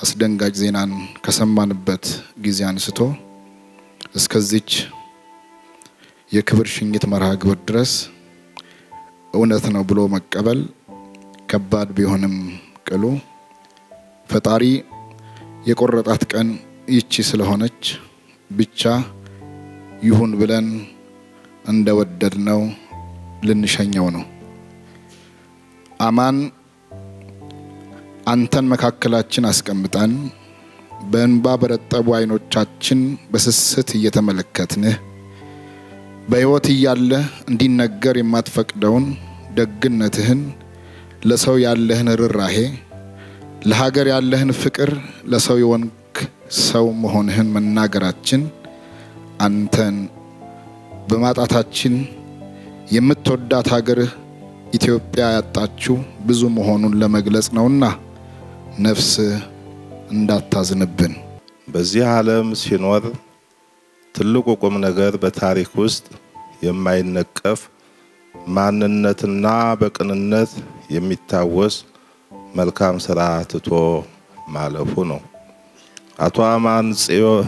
አስደንጋጭ ዜናን ከሰማንበት ጊዜ አንስቶ እስከዚች የክብር ሽኝት መርሃ ግብር ድረስ እውነት ነው ብሎ መቀበል ከባድ ቢሆንም ቅሉ ፈጣሪ የቆረጣት ቀን ይቺ ስለሆነች ብቻ ይሁን ብለን እንደወደድነው ልንሸኘው ነው። አማን አንተን መካከላችን አስቀምጠን በእንባ በረጠቡ አይኖቻችን በስስት እየተመለከትንህ በሕይወት እያለ እንዲነገር የማትፈቅደውን ደግነትህን፣ ለሰው ያለህን ርራሄ፣ ለሀገር ያለህን ፍቅር፣ ለሰው የወንክ ሰው መሆንህን መናገራችን አንተን በማጣታችን የምትወዳት ሀገርህ ኢትዮጵያ ያጣችው ብዙ መሆኑን ለመግለጽ ነውና ነፍስ እንዳታዝንብን። በዚህ ዓለም ሲኖር ትልቁ ቁም ነገር በታሪክ ውስጥ የማይነቀፍ ማንነትና በቅንነት የሚታወስ መልካም ስራ ትቶ ማለፉ ነው። አቶ አማን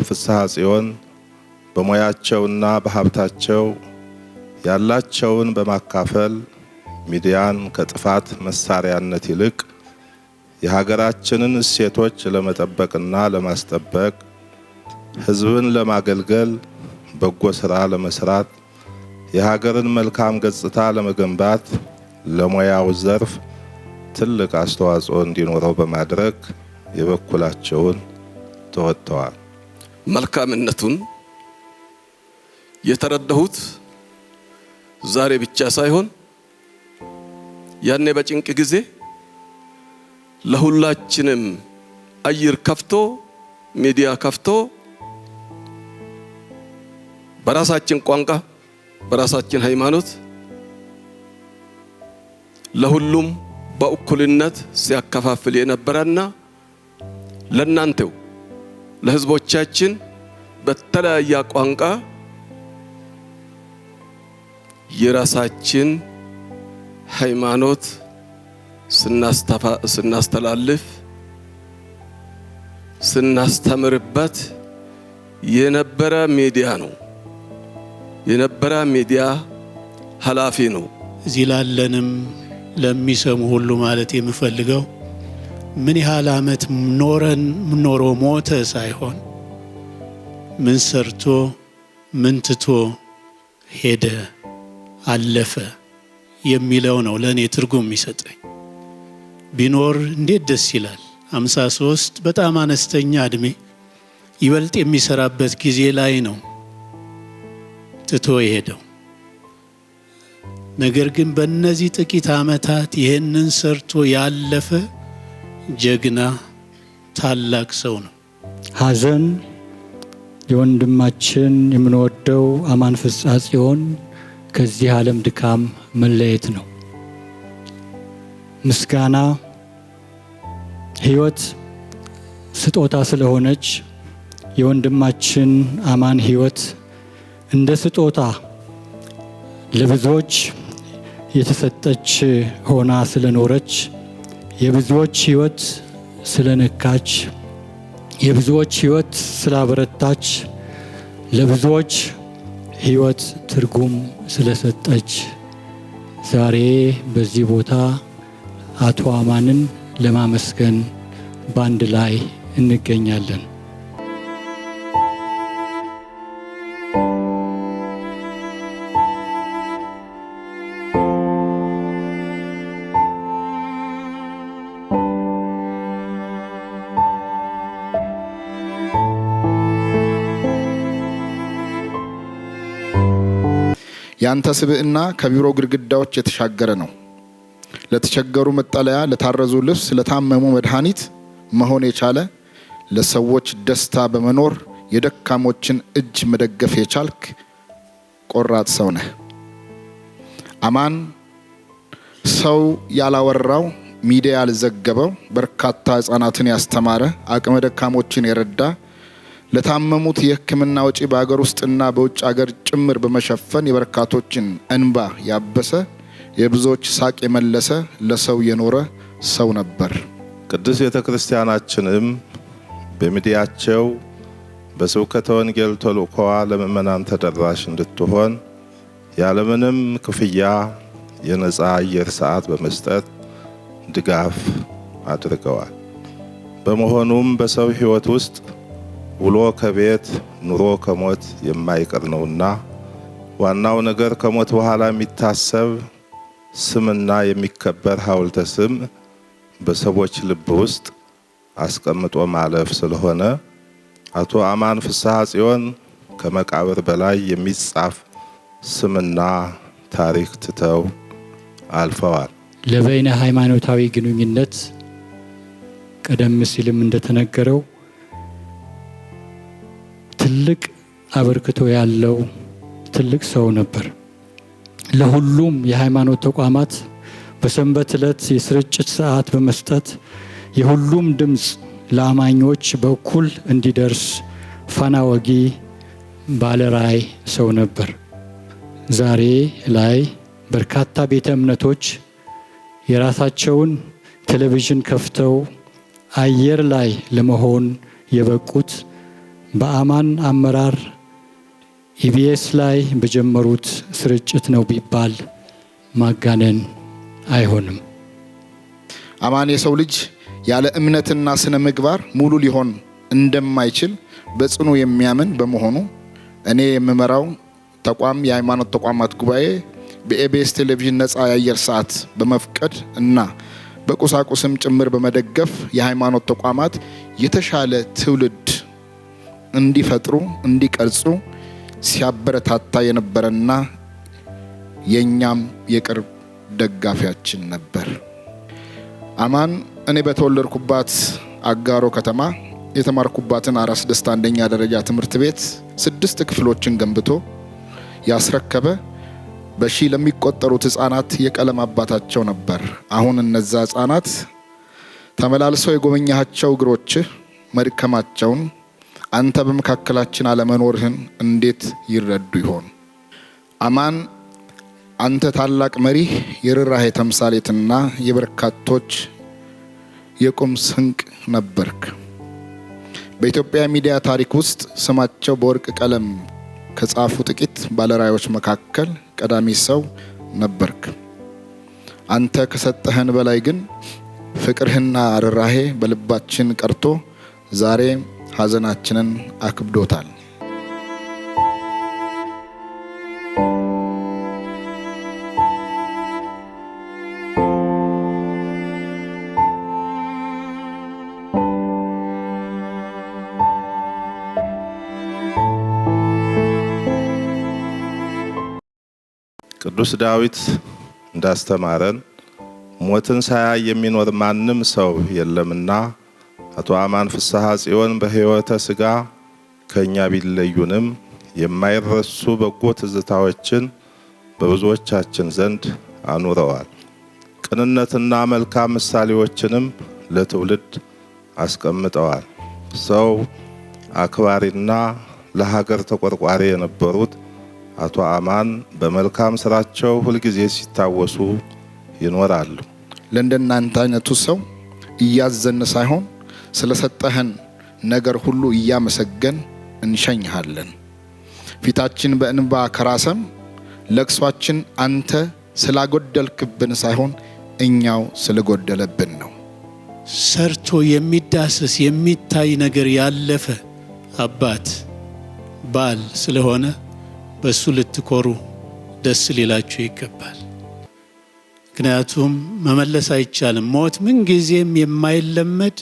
ፍስሐ ጽዮን በሙያቸውና በሀብታቸው ያላቸውን በማካፈል ሚዲያን ከጥፋት መሳሪያነት ይልቅ የሀገራችንን እሴቶች ለመጠበቅና ለማስጠበቅ ሕዝብን ለማገልገል በጎ ስራ ለመስራት የሀገርን መልካም ገጽታ ለመገንባት ለሙያው ዘርፍ ትልቅ አስተዋጽኦ እንዲኖረው በማድረግ የበኩላቸውን ተወጥተዋል። መልካምነቱን የተረዳሁት ዛሬ ብቻ ሳይሆን ያኔ በጭንቅ ጊዜ ለሁላችንም አየር ከፍቶ ሚዲያ ከፍቶ በራሳችን ቋንቋ በራሳችን ሃይማኖት ለሁሉም በእኩልነት ሲያከፋፍል የነበረና ለናንተው ለህዝቦቻችን በተለያየ ቋንቋ የራሳችን ሃይማኖት ስናስተላልፍ ስናስተምርበት የነበረ ሚዲያ ነው። የነበረ ሚዲያ ኃላፊ ነው። እዚህ ላለንም ለሚሰሙ ሁሉ ማለት የምፈልገው ምን ያህል ዓመት ኖሮ ሞተ ሳይሆን ምን ሰርቶ ምን ትቶ ሄደ አለፈ የሚለው ነው ለኔ ትርጉም የሚሰጠኝ። ቢኖር እንዴት ደስ ይላል። 53 በጣም አነስተኛ እድሜ ይበልጥ የሚሰራበት ጊዜ ላይ ነው ትቶ የሄደው። ነገር ግን በእነዚህ ጥቂት ዓመታት ይህንን ሰርቶ ያለፈ ጀግና ታላቅ ሰው ነው። ሐዘን የወንድማችን የምንወደው አማን ፍስሐ ጽዮን ከዚህ ዓለም ድካም መለየት ነው። ምስጋና ሕይወት ስጦታ ስለሆነች የወንድማችን አማን ሕይወት እንደ ስጦታ ለብዙዎች የተሰጠች ሆና ስለኖረች የብዙዎች ሕይወት ስለነካች የብዙዎች ሕይወት ስላበረታች ለብዙዎች ሕይወት ትርጉም ስለሰጠች ዛሬ በዚህ ቦታ አቶ አማንን ለማመስገን ባንድ ላይ እንገኛለን። ያንተ ስብዕና ከቢሮ ግድግዳዎች የተሻገረ ነው። ለተቸገሩ መጠለያ፣ ለታረዙ ልብስ፣ ለታመሙ መድኃኒት መሆን የቻለ ለሰዎች ደስታ በመኖር የደካሞችን እጅ መደገፍ የቻልክ ቆራጥ ሰው ነህ። አማን ሰው ያላወራው ሚዲያ ያልዘገበው በርካታ ሕፃናትን ያስተማረ አቅመ ደካሞችን የረዳ ለታመሙት የሕክምና ወጪ በአገር ውስጥና በውጭ ሀገር ጭምር በመሸፈን የበርካቶችን እንባ ያበሰ የብዙዎች ሳቅ የመለሰ ለሰው የኖረ ሰው ነበር። ቅዱስ ቤተ ክርስቲያናችንም በሚዲያቸው በስብከተ ወንጌል ተልእኮዋ ለምእመናን ተደራሽ እንድትሆን ያለምንም ክፍያ የነፃ አየር ሰዓት በመስጠት ድጋፍ አድርገዋል። በመሆኑም በሰው ሕይወት ውስጥ ውሎ ከቤት ኑሮ ከሞት የማይቀር ነውና ዋናው ነገር ከሞት በኋላ የሚታሰብ ስምና የሚከበር ሐውልተ ስም በሰዎች ልብ ውስጥ አስቀምጦ ማለፍ ስለሆነ አቶ አማን ፍስሐ ጽዮን ከመቃብር በላይ የሚጻፍ ስምና ታሪክ ትተው አልፈዋል። ለበይነ ሃይማኖታዊ ግንኙነት ቀደም ሲልም እንደተነገረው ትልቅ አበርክቶ ያለው ትልቅ ሰው ነበር። ለሁሉም የሃይማኖት ተቋማት በሰንበት ዕለት የስርጭት ሰዓት በመስጠት የሁሉም ድምፅ ለአማኞች በኩል እንዲደርስ ፋና ወጊ ባለራዕይ ሰው ነበር። ዛሬ ላይ በርካታ ቤተ እምነቶች የራሳቸውን ቴሌቪዥን ከፍተው አየር ላይ ለመሆን የበቁት በአማን አመራር ኢቢኤስ ላይ በጀመሩት ስርጭት ነው ቢባል ማጋነን አይሆንም። አማን የሰው ልጅ ያለ እምነትና ስነ ምግባር ሙሉ ሊሆን እንደማይችል በጽኑ የሚያምን በመሆኑ እኔ የምመራው ተቋም የሃይማኖት ተቋማት ጉባኤ በኢቢኤስ ቴሌቪዥን ነፃ የአየር ሰዓት በመፍቀድ እና በቁሳቁስም ጭምር በመደገፍ የሃይማኖት ተቋማት የተሻለ ትውልድ እንዲፈጥሩ እንዲቀርጹ ሲያበረታታ የነበረና የኛም የቅርብ ደጋፊያችን ነበር። አማን እኔ በተወለድኩባት አጋሮ ከተማ የተማርኩባትን አራስ ደስታ አንደኛ ደረጃ ትምህርት ቤት 6 ክፍሎችን ገንብቶ ያስረከበ በሺ ለሚቆጠሩት ህፃናት የቀለም አባታቸው ነበር። አሁን እነዛ ህፃናት ተመላልሰው የጎበኛቸው እግሮች መድከማቸውን አንተ በመካከላችን አለመኖርህን እንዴት ይረዱ ይሆን? አማን አንተ ታላቅ መሪ፣ የርህራሄ ተምሳሌትና የበርካቶች የቁም ስንቅ ነበርክ። በኢትዮጵያ ሚዲያ ታሪክ ውስጥ ስማቸው በወርቅ ቀለም ከጻፉ ጥቂት ባለራዕዮች መካከል ቀዳሚ ሰው ነበርክ። አንተ ከሰጠህን በላይ ግን ፍቅርህና ርህራሄ በልባችን ቀርቶ ዛሬ ሐዘናችንን አክብዶታል። ቅዱስ ዳዊት እንዳስተማረን ሞትን ሳያይ የሚኖር ማንም ሰው የለምና አቶ አማን ፍስሐ ጽዮን በሕይወተ ሥጋ ከኛ ቢለዩንም የማይረሱ በጎ ትዝታዎችን በብዙዎቻችን ዘንድ አኑረዋል። ቅንነትና መልካም ምሳሌዎችንም ለትውልድ አስቀምጠዋል። ሰው አክባሪና ለሀገር ተቆርቋሪ የነበሩት አቶ አማን በመልካም ስራቸው ሁልጊዜ ሲታወሱ ይኖራሉ። ለእንደናንተ አይነቱ ሰው እያዘን ሳይሆን ስለሰጠህን ነገር ሁሉ እያመሰገን እንሸኝሃለን። ፊታችን በእንባ ከራሰም ለቅሷችን አንተ ስላጎደልክብን ሳይሆን እኛው ስለጎደለብን ነው። ሰርቶ የሚዳሰስ የሚታይ ነገር ያለፈ አባት ባል ስለሆነ በሱ ልትኮሩ ደስ ሊላችሁ ይገባል። ምክንያቱም መመለስ አይቻልም። ሞት ምን ጊዜም የማይለመድ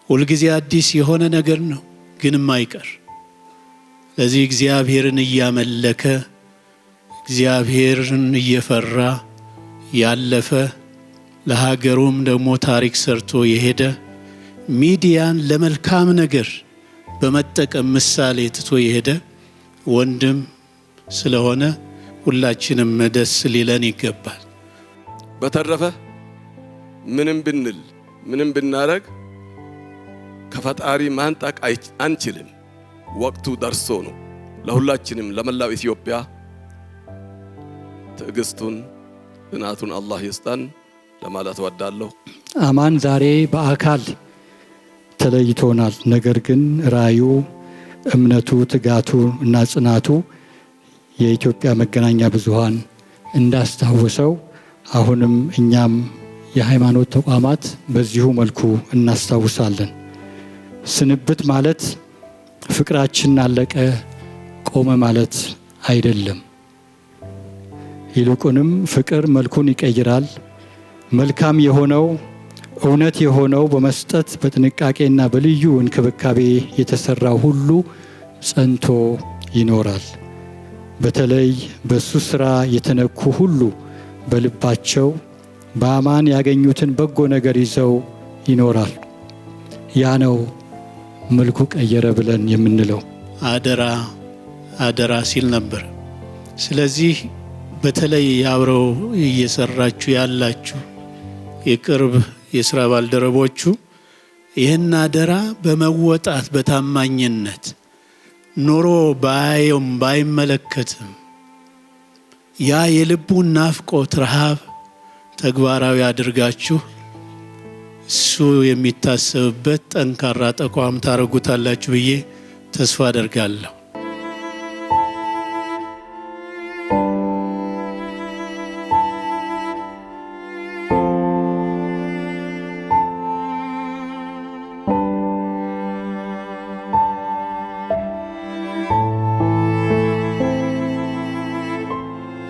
ሁልጊዜ አዲስ የሆነ ነገር ነው፣ ግን የማይቀር። ለዚህ እግዚአብሔርን እያመለከ እግዚአብሔርን እየፈራ ያለፈ ለሀገሩም ደግሞ ታሪክ ሰርቶ የሄደ ሚዲያን ለመልካም ነገር በመጠቀም ምሳሌ ትቶ የሄደ ወንድም ስለሆነ ሁላችንም ደስ ሊለን ይገባል። በተረፈ ምንም ብንል ምንም ብናረግ ከፈጣሪ ማንጣቅ አንችልም። ወቅቱ ደርሶ ነው። ለሁላችንም ለመላው ኢትዮጵያ ትዕግስቱን ጽናቱን አላህ ይስጠን ለማለት ወዳለሁ። አማን ዛሬ በአካል ተለይቶናል። ነገር ግን ራዩ፣ እምነቱ፣ ትጋቱ እና ጽናቱ የኢትዮጵያ መገናኛ ብዙሃን እንዳስታወሰው አሁንም እኛም የሃይማኖት ተቋማት በዚሁ መልኩ እናስታውሳለን። ስንብት ማለት ፍቅራችን አለቀ ቆመ ማለት አይደለም። ይልቁንም ፍቅር መልኩን ይቀይራል። መልካም የሆነው እውነት የሆነው በመስጠት በጥንቃቄና በልዩ እንክብካቤ የተሰራው ሁሉ ጸንቶ ይኖራል። በተለይ በሱ ስራ የተነኩ ሁሉ በልባቸው በአማን ያገኙትን በጎ ነገር ይዘው ይኖራል። ያ ነው መልኩ ቀየረ ብለን የምንለው። አደራ አደራ ሲል ነበር። ስለዚህ በተለይ አብረው እየሰራችሁ ያላችሁ የቅርብ የሥራ ባልደረቦቹ ይህን አደራ በመወጣት በታማኝነት ኖሮ ባየውም ባይመለከትም ያ የልቡን ናፍቆት ረሃብ ተግባራዊ አድርጋችሁ እሱ የሚታሰብበት ጠንካራ ተቋም ታረጉታላችሁ ብዬ ተስፋ አደርጋለሁ።